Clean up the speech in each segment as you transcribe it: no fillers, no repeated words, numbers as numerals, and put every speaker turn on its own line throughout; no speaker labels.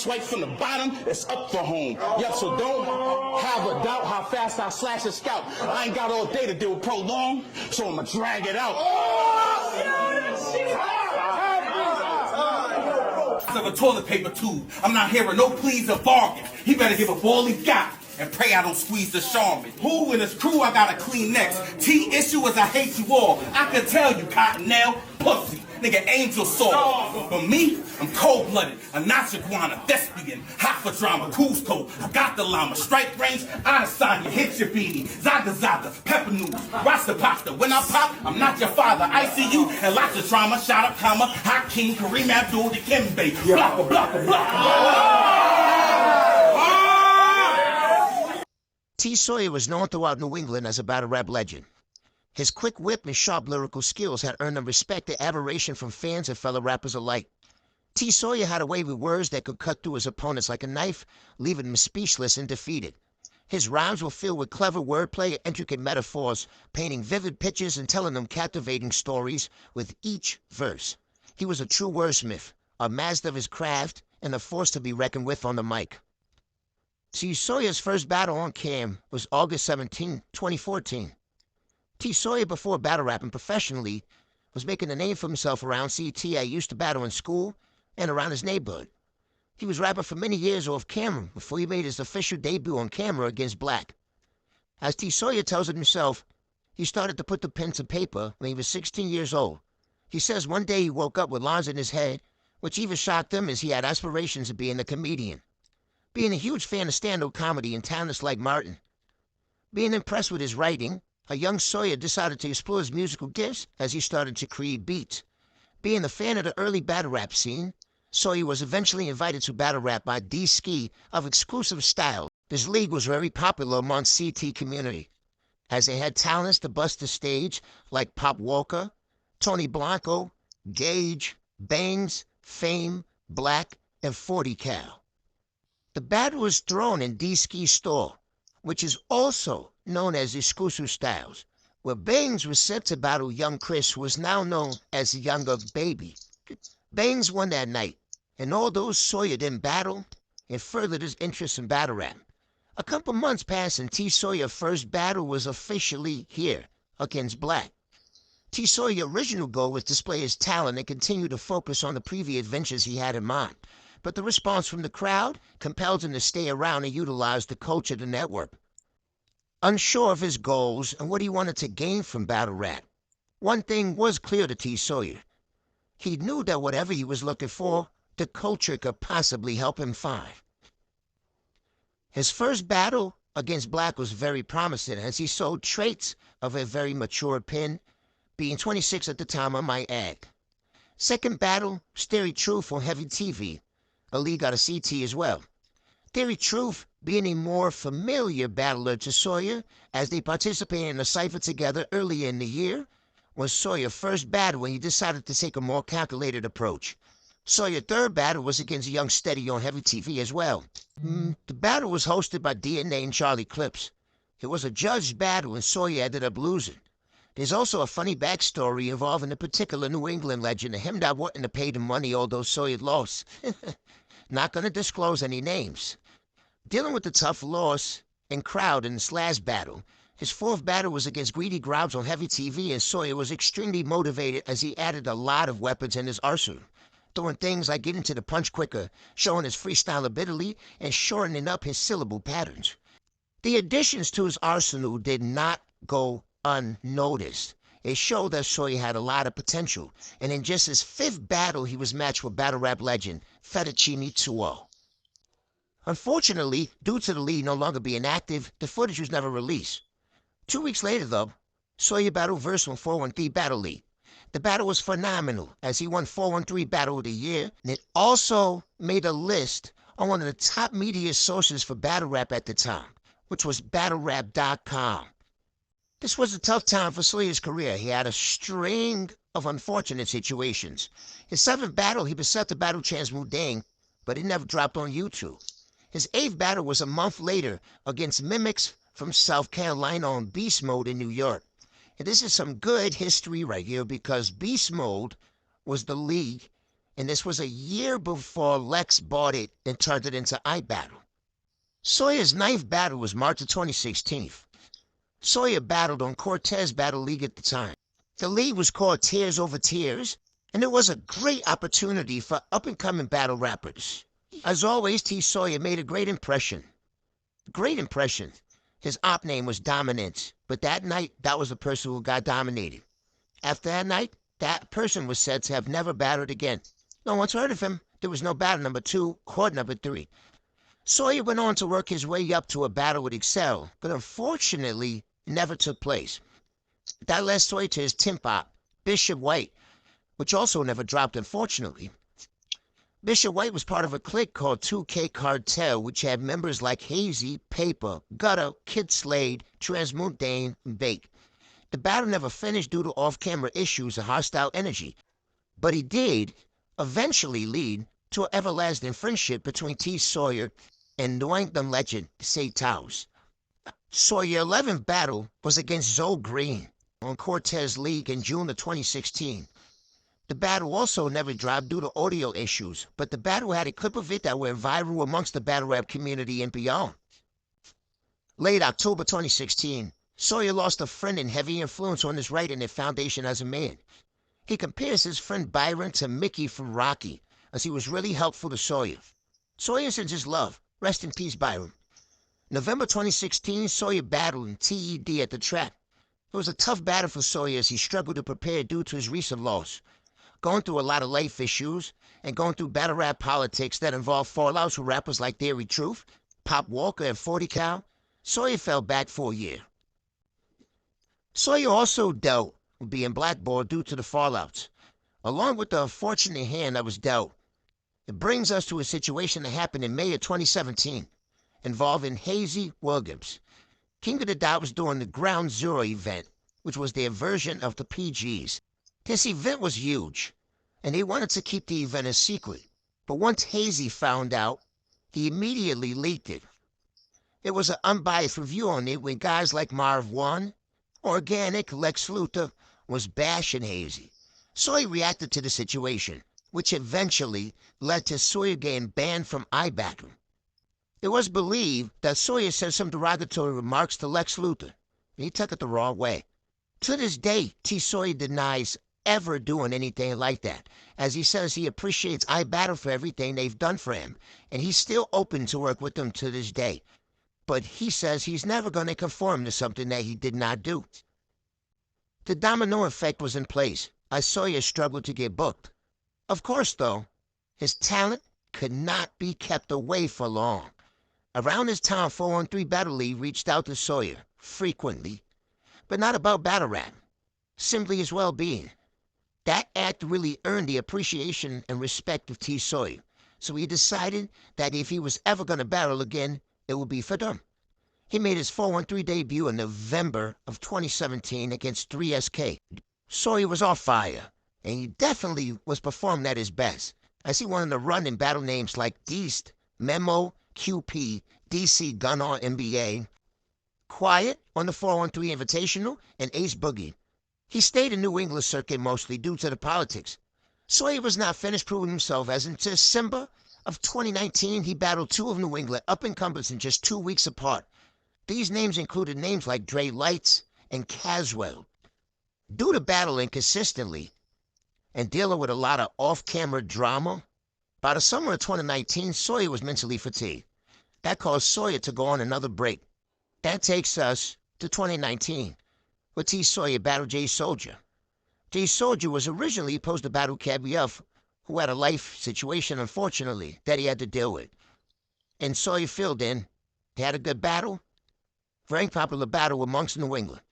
swipe from the bottom, it's up for home. Yep, so don't have a doubt how fast I slash a scout. I ain't got all day to deal with prolong, so I'ma drag it out.
Of a toilet paper tube. I'm not hearing no pleas or bargains. He better give up all he got and pray I don't squeeze the Charmin. Who in his crew I gotta clean next? T-issue is I hate you all. I can tell you, Cottonelle, pussy, nigga, angel soul. But me, I'm cold-blooded, a Nachaguana, thespian, hot for drama, Cusco. I got the llama, strike range, Adesanya, hit your beanie, Zaga Zaga, pepper noodles, Rasta pasta. When I pop, I'm not your father. ICU and lots of trauma, shout out, comma, Hakeem, Kareem Abdul, Dikembe, blocka, blocka, blocka.
T. Sawyer was known throughout New England as a battle rap legend. His quick wit and sharp lyrical skills had earned him respect and admiration from fans and fellow rappers alike. T. Sawyer had a way with words that could cut through his opponents like a knife, leaving them speechless and defeated. His rhymes were filled with clever wordplay and intricate metaphors, painting vivid pictures and telling them captivating stories with each verse. He was a true wordsmith, a master of his craft, and a force to be reckoned with on the mic. T. Sawyer's first battle on cam was August 17, 2014. T. Sawyer, before battle rapping professionally, was making a name for himself around CT I used to battle in school and around his neighborhood. He was rapping for many years off camera before he made his official debut on camera against Black. As T. Sawyer tells it himself, he started to put the pen to paper when he was 16 years old. He says one day he woke up with lines in his head, which even shocked him as he had aspirations of being a comedian. Being a huge fan of stand-up comedy and talents like Martin. Being impressed with his writing, a young Sawyer decided to explore his musical gifts as he started to create beats. Being a fan of the early battle rap scene, Sawyer was eventually invited to battle rap by D-Ski of Exclusive Style. This league was very popular among CT community, as they had talents to bust the stage like Pop Walker, Tony Blanco, Gage, Bangs, Fame, Black, and 40 Cal. The battle was thrown in D-Ski's store, which is also known as Exclusive Styles, where Bangs was set to battle young Chris, who was now known as the Younger Baby. Bangs won that night, and although Sawyer didn't battle, it furthered his interest in battle rap. A couple months passed and T. Sawyer's first battle was officially here, against Black. T. Sawyer's original goal was to display his talent and continue to focus on the previous adventures he had in mind. But the response from the crowd compelled him to stay around and utilize the culture of the network. Unsure of his goals and what he wanted to gain from battle rap, one thing was clear to T. Sawyer. He knew that whatever he was looking for, the culture could possibly help him find. His first battle against Black was very promising as he showed traits of a very mature pen, being 26 at the time, I might add. Second battle, Theory Truth on Heavy TV, a league out of CT as well. Theory Truth being a more familiar battler to Sawyer as they participated in a cipher together earlier in the year, was Sawyer's first battle when he decided to take a more calculated approach. Sawyer's third battle was against Young Steady on Heavy TV as well. The battle was hosted by DNA and Charlie Clips. It was a judged battle and Sawyer ended up losing. There's also a funny backstory involving a particular New England legend and him not wanting to pay the money although Sawyer lost. Not going to disclose any names. Dealing with the tough loss and crowd in this last battle, his fourth battle was against Greedy Grobs on Heavy TV, and Sawyer was extremely motivated as he added a lot of weapons in his arsenal, doing things like getting to the punch quicker, showing his freestyle ability, and shortening up his syllable patterns. The additions to his arsenal did not go unnoticed. It showed that Sawyer had a lot of potential, and in just his fifth battle, he was matched with battle rap legend Fettuccine Tuo. Unfortunately, due to the league no longer being active, the footage was never released. 2 weeks later, though, Sawyer battled Verse on 413 Battle League. The battle was phenomenal, as he won 413 Battle of the Year, and it also made a list on one of the top media sources for battle rap at the time, which was BattleRap.com. This was a tough time for Sawyer's career. He had a string of unfortunate situations. His seventh battle, he was set to battle Chance Mudang, but it never dropped on YouTube. His eighth battle was a month later against Mimics from South Carolina on Beast Mode in New York. And this is some good history right here because Beast Mode was the league and this was a year before Lex bought it and turned it into iBattle. Sawyer's ninth battle was March of 2016. Sawyer battled on Cortez Battle League at the time. The league was called Tears Over Tears, and it was a great opportunity for up-and-coming battle rappers. As always, T. Sawyer made a great impression. Great impression. His op name was Dominance, but that night, that was the person who got dominated. After that night, that person was said to have never battled again. No one's heard of him. There was no battle number 2, court number 3. Sawyer went on to work his way up to a battle with Excel, but unfortunately, never took place. That led Sawyer to his temp op, Bishop White, which also never dropped, unfortunately. Bishop White was part of a clique called 2K Cartel, which had members like Hazy, Paper, Gutter, Kid Slade, Transmundane, and Bake. The battle never finished due to off-camera issues and hostile energy, but he did eventually lead to an everlasting friendship between T. Sawyer and New England legend Say Towers. Sawyer's 11th battle was against Zoe Green on Cortez League in June of 2016. The battle also never dropped due to audio issues, but the battle had a clip of it that went viral amongst the battle rap community and beyond. Late October 2016, Sawyer lost a friend and heavy influence on his writing and foundation as a man. He compares his friend Byron to Mickey from Rocky, as he was really helpful to Sawyer. Sawyer sends his love. Rest in peace, Byron. November 2016, Sawyer battled in TED at the track. It was a tough battle for Sawyer as he struggled to prepare due to his recent loss. Going through a lot of life issues and going through battle rap politics that involved fallouts with rappers like Theory Truth, Pop Walker, and 40 Cal, Sawyer fell back for a year. Sawyer also dealt with being blackballed due to the fallouts, along with the unfortunate hand that was dealt. It brings us to a situation that happened in May of 2017, involving Hazy Williams. King of the Dot was doing the Ground Zero event, which was their version of the PGs. This event was huge, and they wanted to keep the event a secret. But once Hazy found out, he immediately leaked it. It was an unbiased review on it when guys like Marv One, Organic, Lex Luthor was bashing Hazy. Sawyer reacted to the situation, which eventually led to Sawyer getting banned from iBattle. It was believed that Sawyer said some derogatory remarks to Lex Luthor, and he took it the wrong way. To this day, T. Sawyer denies ever doing anything like that, as he says he appreciates iBattle for everything they've done for him, and he's still open to work with them to this day. But he says he's never going to conform to something that he did not do. The domino effect was in place, as Sawyer struggled to get booked. Of course, though, his talent could not be kept away for long. Around this time, 413 Battle League reached out to Sawyer, frequently, but not about battle rap, simply his well-being. That act really earned the appreciation and respect of T. Sawyer, so he decided that if he was ever going to battle again, it would be for them. He made his 413 debut in November of 2017 against 3SK. Sawyer was on fire, and he definitely was performing at his best, as he wanted to run in battle names like Deist, Memo, QP, DC Gunnar NBA, Quiet on the 413 Invitational, and Ace Boogie. He stayed in New England circuit mostly due to the politics. Sawyer was not finished proving himself, as in December of 2019 he battled 2 of New England up-and-comers in just 2 weeks apart. These names included names like Dre Lights and Caswell. Due to battling consistently and dealing with a lot of off-camera drama, by the summer of 2019, Sawyer was mentally fatigued. That caused Sawyer to go on another break. That takes us to 2019, where T. Sawyer battled Jay Soldier. Jay Soldier was originally supposed to battle Kabyuf, who had a life situation, unfortunately, that he had to deal with. And Sawyer filled in. They had a good battle, very popular battle amongst New England.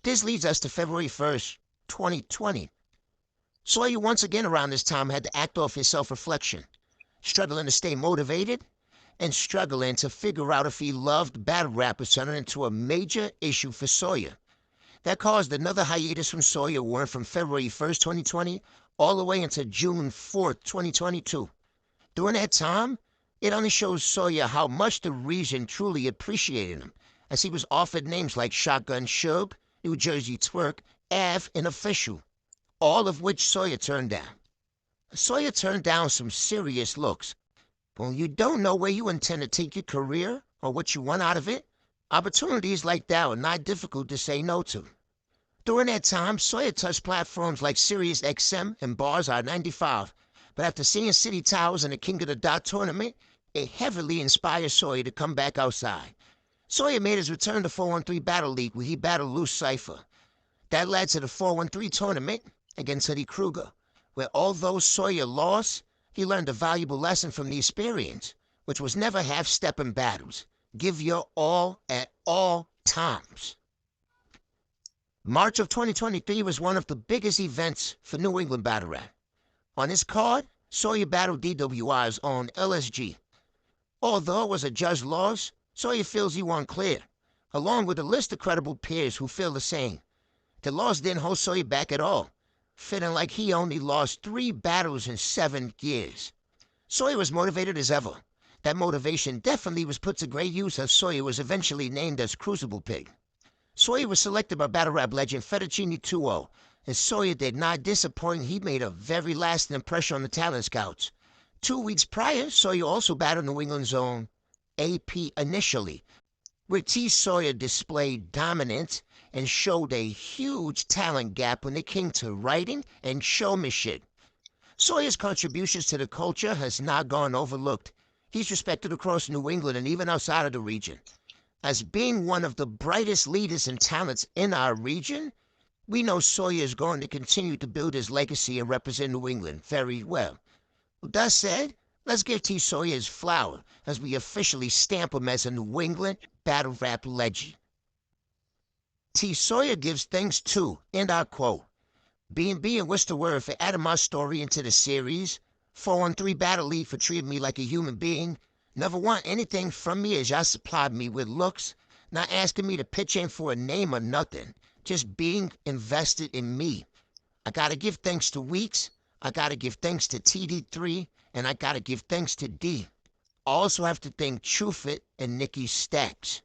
This leads us to February 1st, 2020. Sawyer once again around this time had to act off his self-reflection, struggling to stay motivated and struggling to figure out if he loved battle rap was turning into a major issue for Sawyer. That caused another hiatus from Sawyer, went from February 1st, 2020, all the way into June 4th, 2022. During that time, it only shows Sawyer how much the region truly appreciated him, as he was offered names like Shotgun Suge, New Jersey Twerk, Av, and Official, all of which Sawyer turned down. Sawyer turned down some serious looks. When you don't know where you intend to take your career or what you want out of it, opportunities like that are not difficult to say no to. During that time, Sawyer touched platforms like Sirius XM and Bars R95, but after seeing City Towers and the King of the Dot tournament, it heavily inspired Sawyer to come back outside. Sawyer made his return to 413 Battle League where he battled Loose Cypher. That led to the 413 tournament against Eddie Kruger, where although Sawyer lost, he learned a valuable lesson from the experience, which was never half-step in battles. Give your all at all times. March of 2023 was one of the biggest events for New England Battle Rap. On his card, Sawyer battled DWI's own LSG. Although it was a judge loss, Sawyer feels he won clear, along with a list of credible peers who feel the same. The loss didn't hold Sawyer back at all, feeling like he only lost 3 battles in 7 years. Sawyer was motivated as ever. That motivation definitely was put to great use as Sawyer was eventually named as Crucible Pig. Sawyer was selected by battle rap legend Fettuccine 2-0, and Sawyer did not disappoint. He made a very lasting impression on the talent scouts. 2 weeks prior, Sawyer also battled New England's own AP initially, where T. Sawyer displayed dominance and showed a huge talent gap when it came to writing and showmanship. Sawyer's contributions to the culture has not gone overlooked. He's respected across New England and even outside of the region. As being one of the brightest leaders and talents in our region, we know Sawyer is going to continue to build his legacy and represent New England very well. With that said, let's give T. Sawyer his flower as we officially stamp him as a New England battle rap legend. T. Sawyer gives thanks to, and I quote, B&B and What's the Word for adding my story into the series, 413 Battle League for treating me like a human being, never want anything from me as y'all supplied me with looks, not asking me to pitch in for a name or nothing, just being invested in me. I gotta give thanks to Weeks, I gotta give thanks to TD3, and I gotta give thanks to D. I also have to thank Truefit and Nikki Stacks.